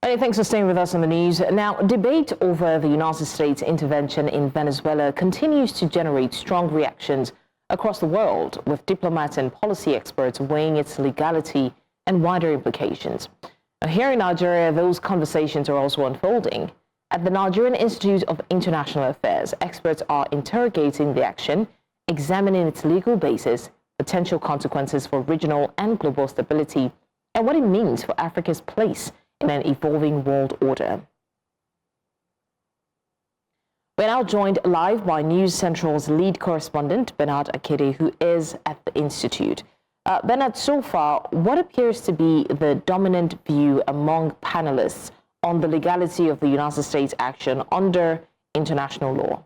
Hey, thanks for staying with us on the news. Now, debate over the United States intervention in Venezuela continues to generate strong reactions across the world, with diplomats and policy experts weighing its legality and wider implications. Now, here in Nigeria, those conversations are also unfolding. At the Nigerian Institute of International Affairs, experts are interrogating the action, examining its legal basis, potential consequences for regional and global stability, and what it means for Africa's place in an evolving world order. We're now joined live by News Central's lead correspondent, Bernard Akede, who is at the Institute. Bernard, so far, what appears to be the dominant view among panelists on the legality of the United States action under international law?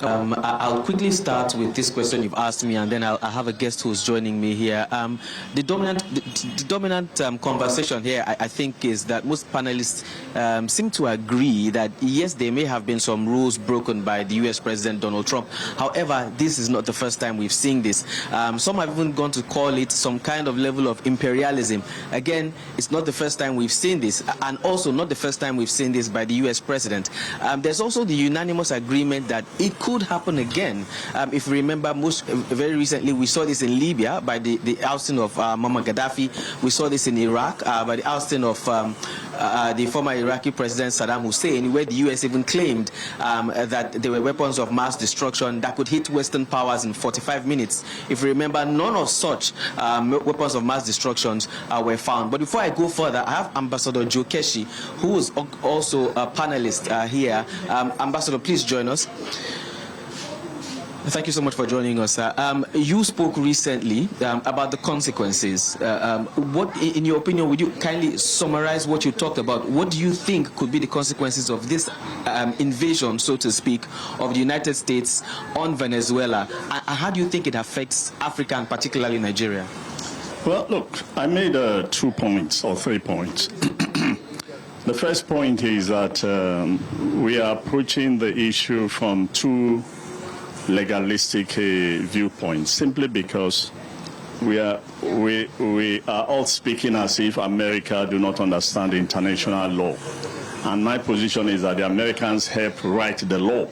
I'll quickly start with this question you've asked me, and then I'll have a guest who's joining me here. The dominant conversation here, I think, is that most panelists seem to agree that, yes, there may have been some rules broken by the U.S. President Donald Trump. However, this is not the first time we've seen this. Some have even gone to call it some kind of level of imperialism. Again, it's not the first time we've seen this, and also not the first time we've seen this by the U.S. President. There's also the unanimous agreement that it could happen again. If you remember, very recently we saw this in Libya by the ousting of Muammar Gaddafi. We saw this in Iraq by the ousting of the former Iraqi President Saddam Hussein, where the U.S. even claimed that there were weapons of mass destruction that could hit Western powers in 45 minutes. If you remember, none of such weapons of mass destructions were found. But before I go further, I have Ambassador Joe Keshi, who is also a panelist here. Ambassador, please join us. Thank you so much for joining us. You spoke recently about the consequences. What, in your opinion, would you kindly summarize what you talked about? What do you think could be the consequences of this invasion, so to speak, of the United States on Venezuela? And how do you think it affects Africa and particularly Nigeria? Well, look, I made 2 points or 3 points. The first point is that we are approaching the issue from 2 legalistic viewpoints, simply because we are all speaking as if America do not understand international law. And my position is that the Americans help write the law.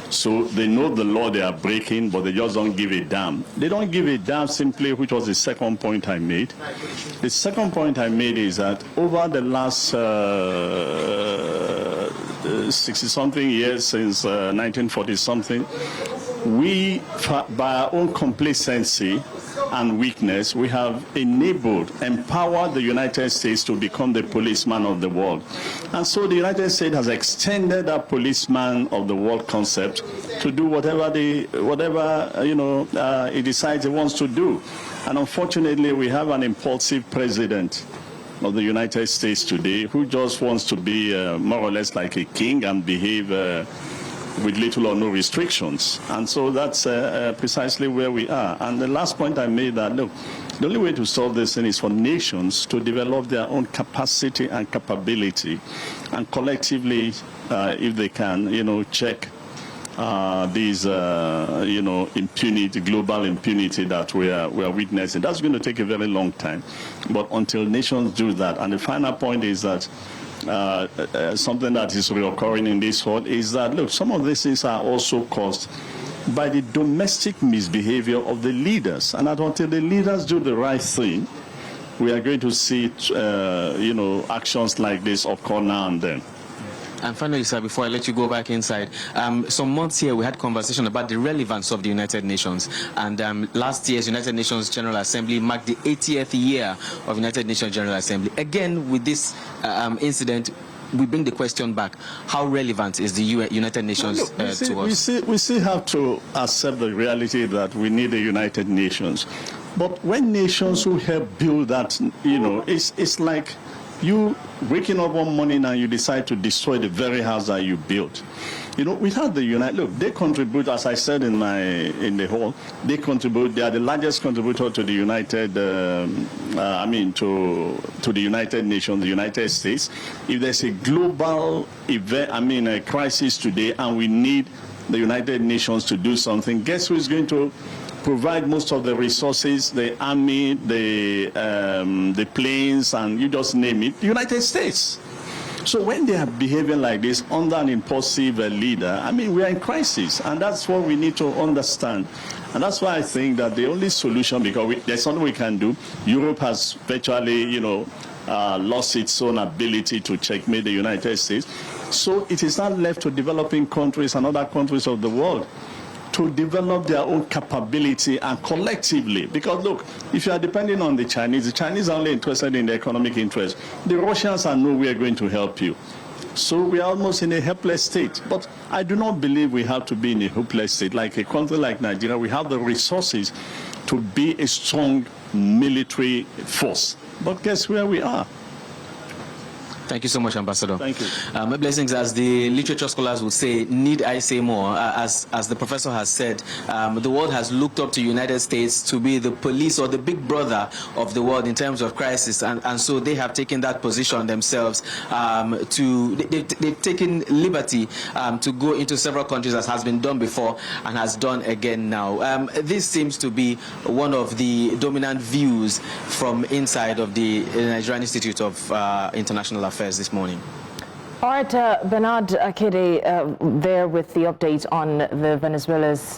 So they know the law they are breaking, but they just don't give a damn. They don't give a damn simply, which was the second point I made. The second point I made is that over the last 60-something years, since 1940-something, we, by our own complacency and weakness, we have empowered the United States to become the policeman of the world. And so the United States has extended that policeman of the world concept to do whatever it decides it wants to do. And unfortunately, we have an impulsive president of the United States today who just wants to be more or less like a king and behave with little or no restrictions. And so that's precisely where we are. And the last point I made, that, look, the only way to solve this thing is for nations to develop their own capacity and capability, and collectively, if they can, check these, impunity, global impunity that we are witnessing. That's going to take a very long time. But until nations do that, and the final point is that something that is reoccurring in this world is that, look, some of these things are also caused by the domestic misbehavior of the leaders. And that until the leaders do the right thing, we are going to see, actions like this occur now and then. And finally, sir, before I let you go back inside, some months here we had conversation about the relevance of the United Nations. And last year's United Nations General Assembly marked the 80th year of United Nations General Assembly. Again, with this incident, we bring the question back: how relevant is the United Nations to us? We still have to accept the reality that we need the United Nations. But when nations who help build that, it's like you waking up one morning and you decide to destroy the very house that you built. Without the United, look, they contribute, as I said in the hall, they are the largest contributor to the United, to the United Nations, the United States. If there's a global event, a crisis today, and we need the United Nations to do something, guess who is going to provide most of the resources, the army, the planes, and you just name it, the United States. So when they are behaving like this under an impulsive leader, I mean, we are in crisis, and that's what we need to understand. And that's why I think that the only solution, because there's nothing we can do. Europe has virtually, lost its own ability to checkmate the United States. So it is not left to developing countries and other countries of the world to develop their own capability and collectively. Because look, if you are depending on the Chinese are only interested in the economic interest. The Russians are nowhere going to help you. So we are almost in a helpless state. But I do not believe we have to be in a hopeless state. Like a country like Nigeria, we have the resources to be a strong military force. But guess where we are? Thank you so much, Ambassador. Thank you. Blessings, as the literature scholars would say, need I say more? As the professor has said, the world has looked up to the United States to be the police or the big brother of the world in terms of crisis, and so they have taken that position themselves. They've taken liberty to go into several countries, as has been done before and has done again now. This seems to be one of the dominant views from inside of the Nigerian Institute of International Affairs this morning. All right, Bernard Akede, there with the update on the Venezuela's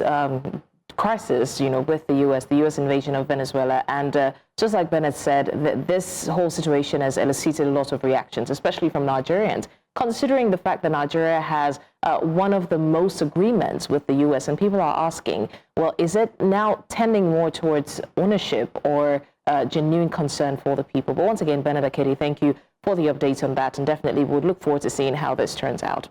crisis, with the U.S. invasion of Venezuela. And just like Bernard said, this whole situation has elicited a lot of reactions, especially from Nigerians, considering the fact that Nigeria has one of the most agreements with the U.S. And people are asking, well, is it now tending more towards ownership or genuine concern for the people? But once again, Bernard Akede, thank you for the update on that, and definitely would look forward to seeing how this turns out.